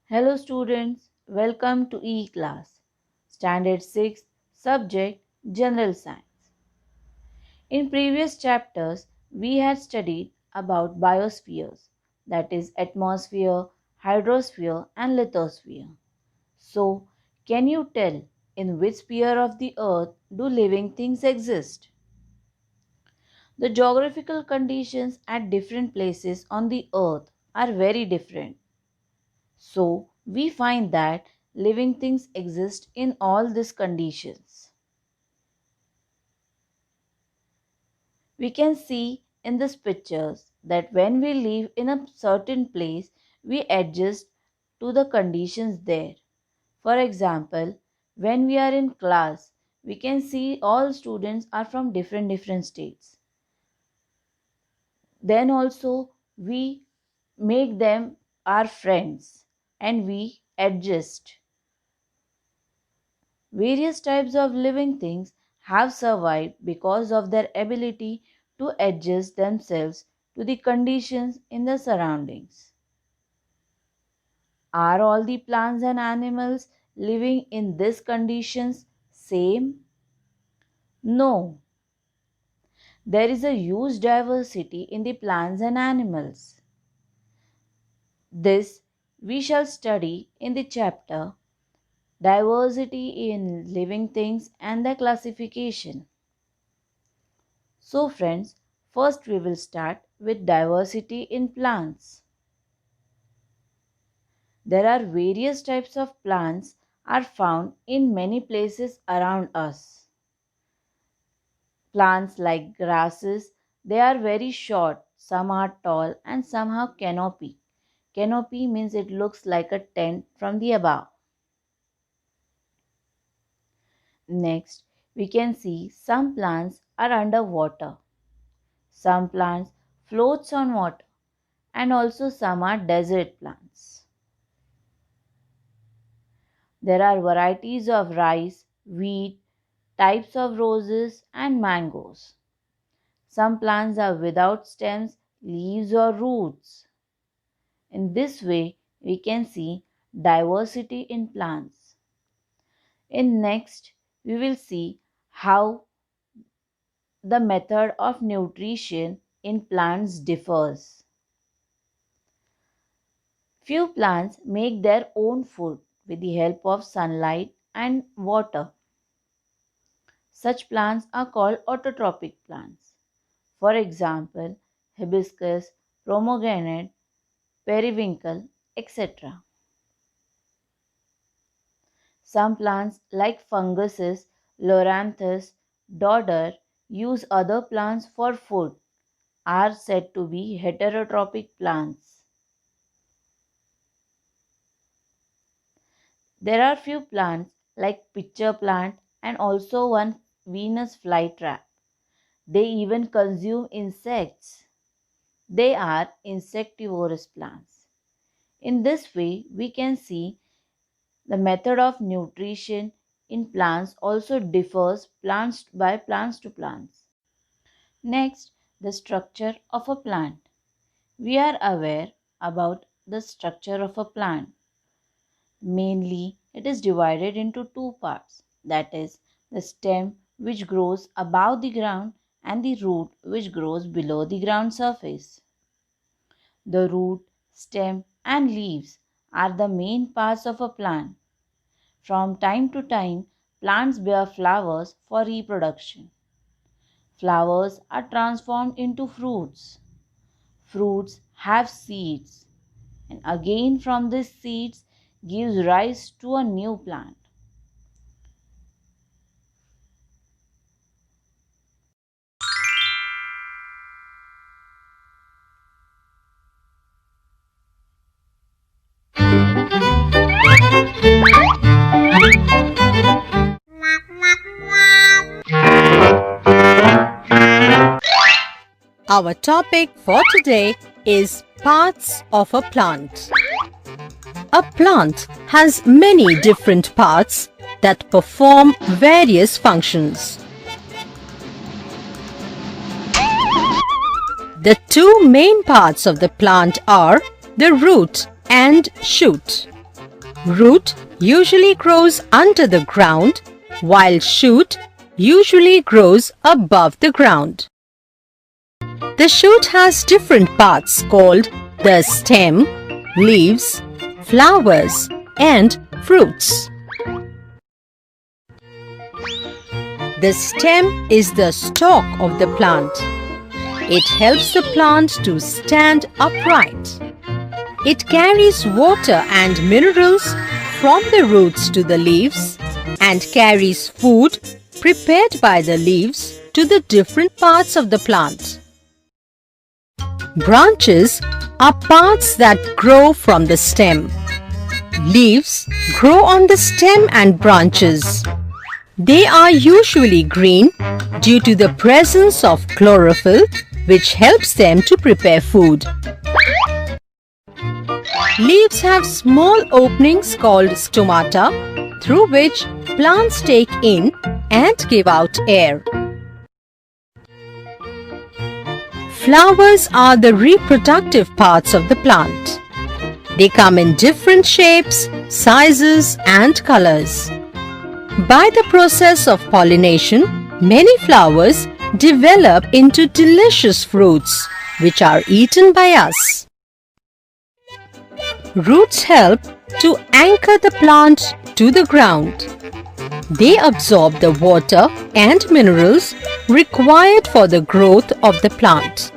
Hello students, welcome to E-Class, Standard 6, Subject General Science. In previous chapters, we had studied about biospheres, that is atmosphere, hydrosphere and lithosphere. So, can you tell in which sphere of the earth do living things exist? The geographical conditions at different places on the earth are very different. So, we find that living things exist in all these conditions. We can see in these pictures that when we live in a certain place, we adjust to the conditions there. For example, when we are in class, we can see all students are from different states. Then also we make them our friends and we adjust. Various types of living things have survived because of their ability to adjust themselves to the conditions in the surroundings. Are all the plants and animals living in these conditions same? No. There is a huge diversity in the plants and animals. This we shall study in the chapter Diversity in Living Things and their Classification. So friends, first we will start with diversity in plants. There are various types of plants are found in many places around us. Plants like grasses, they are very short, some are tall and some have canopy. Canopy means it looks like a tent from the above. Next, we can see some plants are under water. Some plants floats on water and also some are desert plants. There are varieties of rice, wheat, types of roses and mangoes. Some plants are without stems, leaves or roots. In this way, we can see diversity in plants. In next, we will see how the method of nutrition in plants differs. Few plants make their own food with the help of sunlight and water. Such plants are called autotrophic plants. For example, hibiscus, pomegranate, periwinkle, etc. Some plants like funguses, loranthus, dodder use other plants for food are said to be heterotrophic plants. There are few plants like pitcher plant and also one Venus flytrap. They even consume insects. They are insectivorous plants. In this way, we can see the method of nutrition in plants also differs plants to plants. Next, the structure of a plant. We are aware about the structure of a plant. Mainly, it is divided into two parts, that is, the stem which grows above the ground and the root which grows below the ground surface. The root, stem, and leaves are the main parts of a plant. From time to time, plants bear flowers for reproduction. Flowers are transformed into fruits. Fruits have seeds, and again from these seeds gives rise to a new plant. Our topic for today is parts of a plant. A plant has many different parts that perform various functions. The two main parts of the plant are the root and shoot. Root usually grows under the ground, while shoot usually grows above the ground. The shoot has different parts called the stem, leaves, flowers, and fruits. The stem is the stalk of the plant. It helps the plant to stand upright. It carries water and minerals from the roots to the leaves and carries food prepared by the leaves to the different parts of the plant. Branches are parts that grow from the stem. Leaves grow on the stem and branches. They are usually green due to the presence of chlorophyll, which helps them to prepare food. Leaves have small openings called stomata, through which plants take in and give out air. Flowers are the reproductive parts of the plant. They come in different shapes, sizes, and colors. By the process of pollination, many flowers develop into delicious fruits, which are eaten by us. Roots help to anchor the plant to the ground. They absorb the water and minerals required for the growth of the plant.